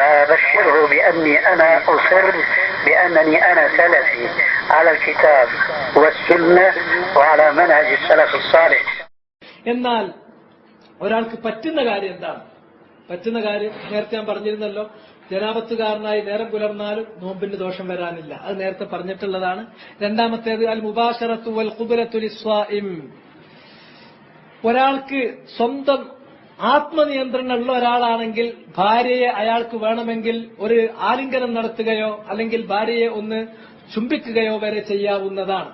فبشره بأني أنا أصر بأنني أنا سلفي على الكتاب والسنة وعلى منهج السلف الصالح. എന്നാൽ ഒരാൾക്ക് പറ്റുന്ന കാര്യം എന്താണ്? പറ്റുന്ന കാര്യം നേരത്തെ ഞാൻ പറഞ്ഞിരുന്നല്ലോ, ജനാപത്തുകാരനായി നേരം പുലർന്നാലും നോമ്പിന് ദോഷം വരാനില്ല. അത് നേരത്തെ പറഞ്ഞിട്ടുള്ളതാണ്. രണ്ടാമത്തേത് അൽ മുബാശറത്തു വൽ ഖുബലത്തു ലിസ്വാഇം. ഒരാൾക്ക് സ്വന്തം ആത്മനിയന്ത്രണമുള്ള ഒരാളാണെങ്കിൽ ഭാര്യയെ അയാൾക്ക് വേണമെങ്കിൽ ഒരു ആലിംഗനം നടത്തുകയോ അല്ലെങ്കിൽ ഭാര്യയെ ഒന്ന് ചുംബിക്കുകയോ വരെ ചെയ്യാവുന്നതാണ്.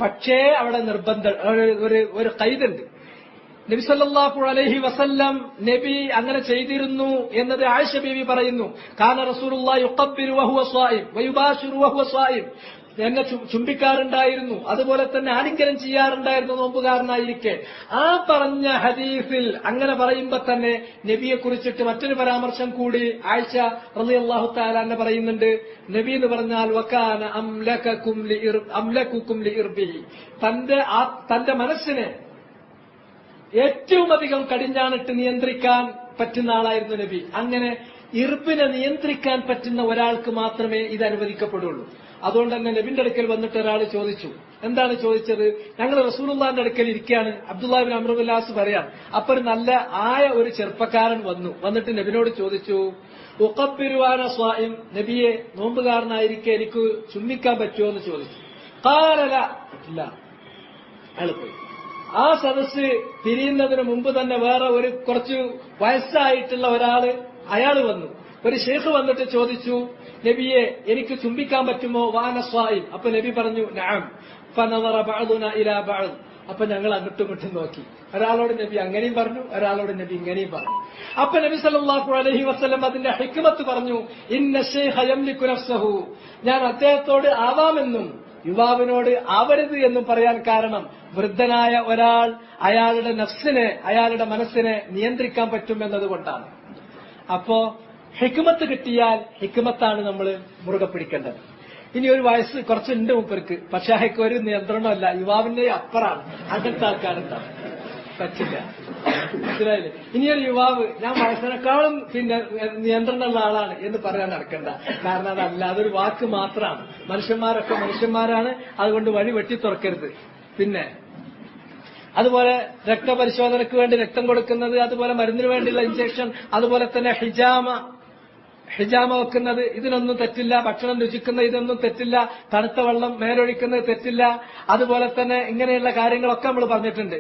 പക്ഷേ അവിടെ നിർബന്ധം ഒരു ഖൈദുണ്ട്. നബി സല്ലല്ലാഹു അലൈഹി വസല്ലം നബി അങ്ങനെ ചെയ്തിരുന്നു എന്നത് ആയിഷ ബീവി പറയുന്നു. കാന റസൂലുള്ളാഹി യുഖബ്ബിലു വഹുവ സ്വായിം വയുബാശിറു വഹുവ സ്വായിം. എന്നെ ചുംബിക്കാറുണ്ടായിരുന്നു, അതുപോലെ തന്നെ ആലിംഗനം ചെയ്യാറുണ്ടായിരുന്നു നോമ്പുകാരനായിരിക്കെ. ആ പറഞ്ഞ ഹദീസിൽ അങ്ങനെ പറയുമ്പോ തന്നെ നബിയെ കുറിച്ചിട്ട് മറ്റൊരു പരാമർശം കൂടി ആയിഷ റളിയല്ലാഹു തആല അൻഹ പറയുന്നുണ്ട്. നബി എന്ന് പറഞ്ഞാൽ വകാന അംലകുകും ലിഇർബിഹി. തന്റെ മനസ്സിനെ ഏറ്റവും അധികം കടിഞ്ഞാണിട്ട് നിയന്ത്രിക്കാൻ പറ്റുന്ന ആളായിരുന്നു നബി. അങ്ങനെ ഇർബിനെ നിയന്ത്രിക്കാൻ പറ്റുന്ന ഒരാൾക്ക് മാത്രമേ ഇത് അനുവദിക്കപ്പെടുള്ളൂ. അതുകൊണ്ട് തന്നെ നബിന്റെ അടുക്കൽ വന്നിട്ട് ഒരാൾ ചോദിച്ചു. എന്താണ് ചോദിച്ചത്? ഞങ്ങൾ റസൂലുള്ളാഹിന്റെ അടുക്കൽ ഇരിക്കുകയാണ്, അബ്ദുല്ലാഹി ഇബ്നു അംർ ഇബ്നുൽ ആസ് പറയാം. അപ്പൊ ഒരു നല്ല ഒരു ചെറുപ്പക്കാരൻ വന്നിട്ട് നബിനോട് ചോദിച്ചു, ഉഖബ്ബിറു അന സ്വായിം, നബിയെ നോമ്പുകാരനായിരിക്കെ എനിക്ക് ചുംബിക്കാൻ പറ്റുമോ എന്ന് ചോദിച്ചു. ഖാല ലാ, ഇല്ല. അയാൾ പോയി. ആ സദസ്സ് പിരിയുന്നതിന് മുമ്പ് തന്നെ വേറെ കുറച്ച് വയസ്സായിട്ടുള്ള അയാൾ വന്നു. ഒരു ഷെയ്ഖ് വന്നിട്ട് ചോദിച്ചു, നബിയെ എനിക്ക് ചുംബിക്കാൻ പറ്റുമോ? വാന സ്വായിം. അപ്പൊ നബി പറഞ്ഞു നഅം. ഫനദറ ബഅദുനാ ഇലാ ബഅദ്. അപ്പൊ ഞങ്ങൾ അങ്ങോട്ടും ഇങ്ങോട്ടും നോക്കി. ഒരാളോട് നബി അങ്ങനെയും പറഞ്ഞു, ഒരാളോട് നബി ഇങ്ങനെയും പറഞ്ഞു. അപ്പൊ നബി സല്ലല്ലാഹു അലൈഹി വസല്ലം അതിന്റെ ഹിക്മത്ത് പറഞ്ഞു. ഇന്ന ശൈഖ യംലികു നഫ്സഹു. ഞാൻ അദ്ദേഹത്തോട് ആവാമെന്നും യുവാവിനോട് ആവരുത് എന്നും പറയാൻ കാരണം വൃദ്ധനായ ഒരാൾ അയാളുടെ നഫ്സിനെ, അയാളുടെ മനസ്സിനെ നിയന്ത്രിക്കാൻ പറ്റും എന്നതുകൊണ്ടാണ്. അപ്പോ ഹിക്മത്ത് കിട്ടിയാൽ ഹിക്മത്താണ് നമ്മൾ മുറുകെ പിടിക്കേണ്ടത്. ഇനി ഒരു വയസ്സ് കുറച്ചുണ്ട് മൂപ്പർക്ക്, പക്ഷെ അയാൾക്ക് ഒരു നിയന്ത്രണമല്ല, യുവാവിന്റെ അപ്പറാണ്. അങ്ങനത്തെ ആൾക്കാരുണ്ടാവും, പറ്റില്ല. മനസ്സിലായില്ലേ? ഇനിയൊരു യുവാവ് ഞാൻ വയസ്സിനേക്കാളും നിയന്ത്രണമുള്ള ആളാണ് എന്ന് പറയാൻ നടക്കണ്ട. കാരണം അതല്ല, അതൊരു വാക്ക് മാത്രമാണ്. മനുഷ്യന്മാരൊക്കെ മനുഷ്യന്മാരാണ്, അതുകൊണ്ട് വഴി വെട്ടി തുറക്കരുത്. പിന്നെ അതുപോലെ രക്തപരിശോധനയ്ക്ക് വേണ്ടി രക്തം കൊടുക്കുന്നത്, അതുപോലെ മരുന്നിന് വേണ്ടിയുള്ള ഇഞ്ചക്ഷൻ, അതുപോലെ തന്നെ ഹിജാമ വെക്കുന്നത്, ഇതിനൊന്നും തെറ്റില്ല. ഭക്ഷണം രുചിക്കുന്ന ഇതൊന്നും തെറ്റില്ല. തണുത്ത വെള്ളം മേലൊഴിക്കുന്നത് തെറ്റില്ല. അതുപോലെ തന്നെ ഇങ്ങനെയുള്ള കാര്യങ്ങളൊക്കെ നമ്മൾ പറഞ്ഞിട്ടുണ്ട്.